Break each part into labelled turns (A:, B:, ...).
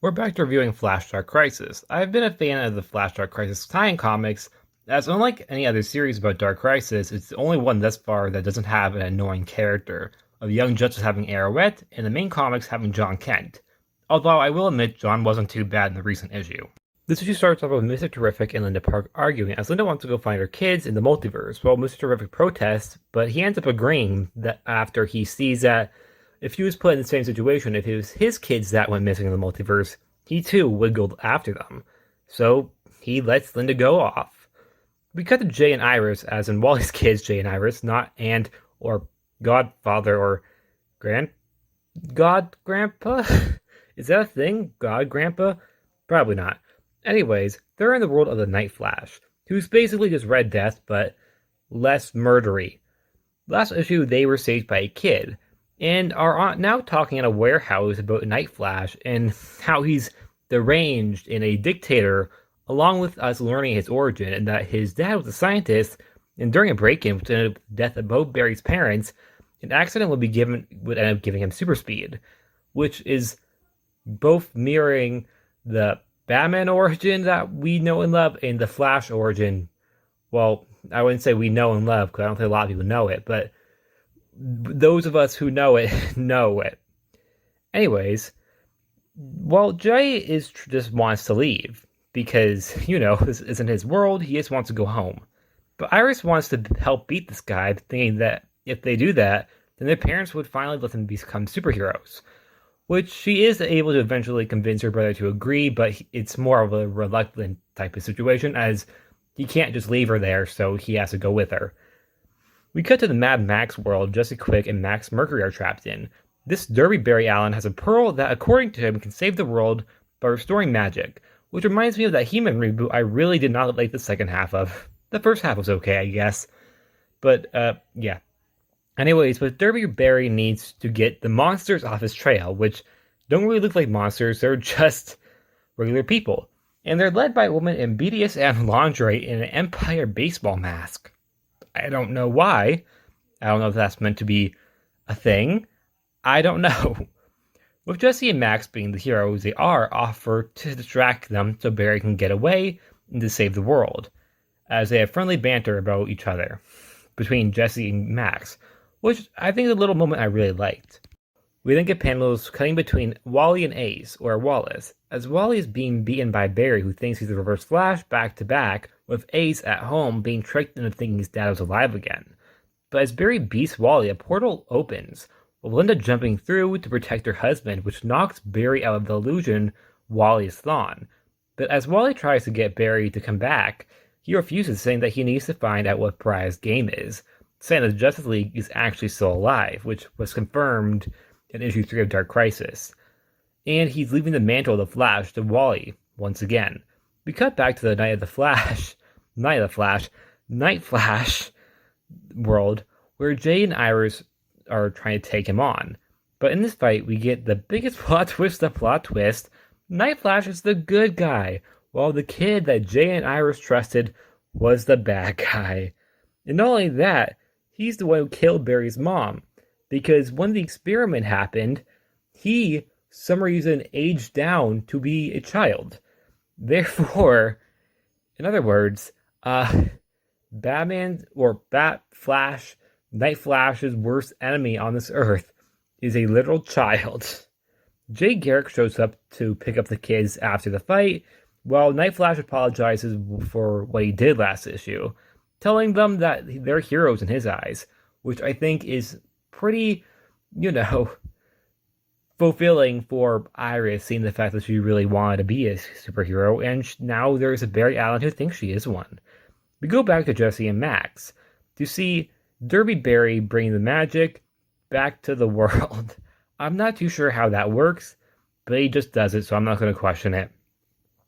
A: We're back to reviewing Flash Dark Crisis. I've been a fan of the Flash Dark Crisis tie-in comics, as unlike any other series about Dark Crisis, it's the only one thus far that doesn't have an annoying character, of Young Justice having Arrowette, and the main comics having Jon Kent. Although I will admit Jon wasn't too bad in the recent issue. This issue starts off with Mr. Terrific and Linda Park arguing as Linda wants to go find her kids in the multiverse, while Mr. Terrific protests, but he ends up agreeing that after he sees that if he was put in the same situation, if it was his kids that went missing in the multiverse, he too would go after them. So he lets Linda go off. We cut to Jay and Iris, as in Wally's kids, Jay and Iris, not and or godfather or grandpa? Is that a thing? God grandpa? Probably not. Anyways, they're in the world of the Night Flash, who's basically just Red Death, but less murdery. Last issue, they were saved by a kid, and are now talking in a warehouse about Night Flash and how he's deranged and a dictator, along with us learning his origin and that his dad was a scientist, and during a break-in, which ended up with the death of both Barry's parents, an accident would end up giving him superspeed, which is both mirroring the Batman origin that we know and love and the Flash origin. Well, I wouldn't say we know and love, because I don't think a lot of people know it, but those of us who know it, know it. Anyways, well, Jay just wants to leave, because, this isn't his world, he just wants to go home. But Iris wants to help beat this guy, thinking that if they do that, then their parents would finally let them become superheroes. Which she is able to eventually convince her brother to agree, but it's more of a reluctant type of situation, as he can't just leave her there, so he has to go with her. We cut to the Mad Max world Jesse Quick and Max Mercury are trapped in. This Derby Barry Allen has a pearl that, according to him, can save the world by restoring magic, which reminds me of that He-Man reboot I really did not like the second half of. The first half was okay, I guess. But, yeah. Anyways, but Derby Barry needs to get the monsters off his trail, which don't really look like monsters, they're just regular people. And they're led by a woman in BDSM lingerie in an Empire baseball mask. I don't know why. I don't know if that's meant to be a thing. I don't know. With Jesse and Max being the heroes they are, offer to distract them so Barry can get away and to save the world, as they have friendly banter about each other between Jesse and Max, which I think is a little moment I really liked. We then get panels cutting between Wally and Ace, or Wallace, as Wally is being beaten by Barry, who thinks he's the Reverse Flash, back to back, with Ace at home being tricked into thinking his dad was alive again. But as Barry beats Wally, a portal opens, with Linda jumping through to protect her husband, which knocks Barry out of the illusion Wally is Thawne. But as Wally tries to get Barry to come back, he refuses, saying that he needs to find out what Pariah's game is, saying that the Justice League is actually still alive, which was confirmed in issue 3 of Dark Crisis. And he's leaving the mantle of the Flash to Wally, once again. We cut back to the Night Flash world, where Jay and Iris are trying to take him on. But in this fight, we get the biggest plot twist. Night Flash is the good guy, while the kid that Jay and Iris trusted was the bad guy. And not only that, he's the one who killed Barry's mom, because when the experiment happened, he, some reason, aged down to be a child. Therefore, in other words, Batman, or Night Flash's worst enemy on this earth is a literal child. Jay Garrick shows up to pick up the kids after the fight, while Night Flash apologizes for what he did last issue, telling them that they're heroes in his eyes, which I think is pretty, fulfilling for Iris, seeing the fact that she really wanted to be a superhero, and now there's a Barry Allen who thinks she is one. We go back to Jesse and Max to see Derby Barry bring the magic back to the world. I'm not too sure how that works, but he just does it, so I'm not going to question it.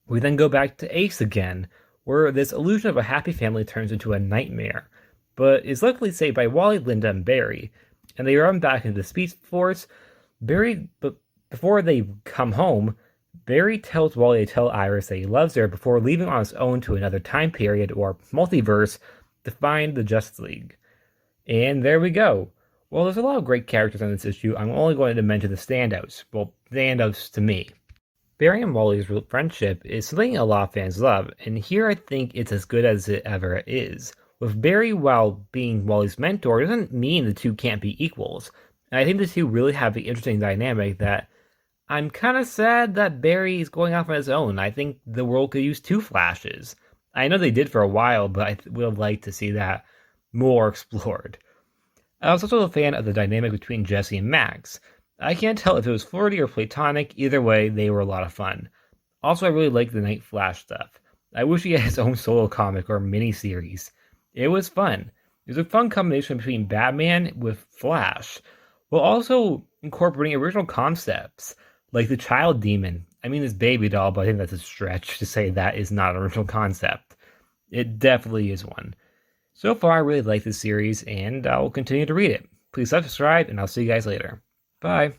A: We then go back to Ace again, where this illusion of a happy family turns into a nightmare, but is luckily saved by Wally, Linda, and Barry, and they run back into the Speed Force. But before they come home, Barry tells Wally to tell Iris that he loves her before leaving on his own to another time period, or multiverse, to find the Justice League. And there we go. Well, there's a lot of great characters on this issue. I'm only going to mention the standouts. Well, standouts to me. Barry and Wally's friendship is something a lot of fans love, and here I think it's as good as it ever is. With Barry, while being Wally's mentor, doesn't mean the two can't be equals. And I think the two really have an interesting dynamic that I'm kind of sad that Barry is going off on his own. I think the world could use two Flashes. I know they did for a while, but I would have liked to see that more explored. I was also a fan of the dynamic between Jesse and Max. I can't tell if it was flirty or platonic, either way, they were a lot of fun. Also, I really liked the Night Flash stuff. I wish he had his own solo comic or miniseries. It was fun. It was a fun combination between Batman with Flash, while also incorporating original concepts, like the child demon. I mean, this baby doll, but I think that's a stretch to say that is not an original concept. It definitely is one. So far, I really like this series, and I'll continue to read it. Please subscribe, and I'll see you guys later. Bye.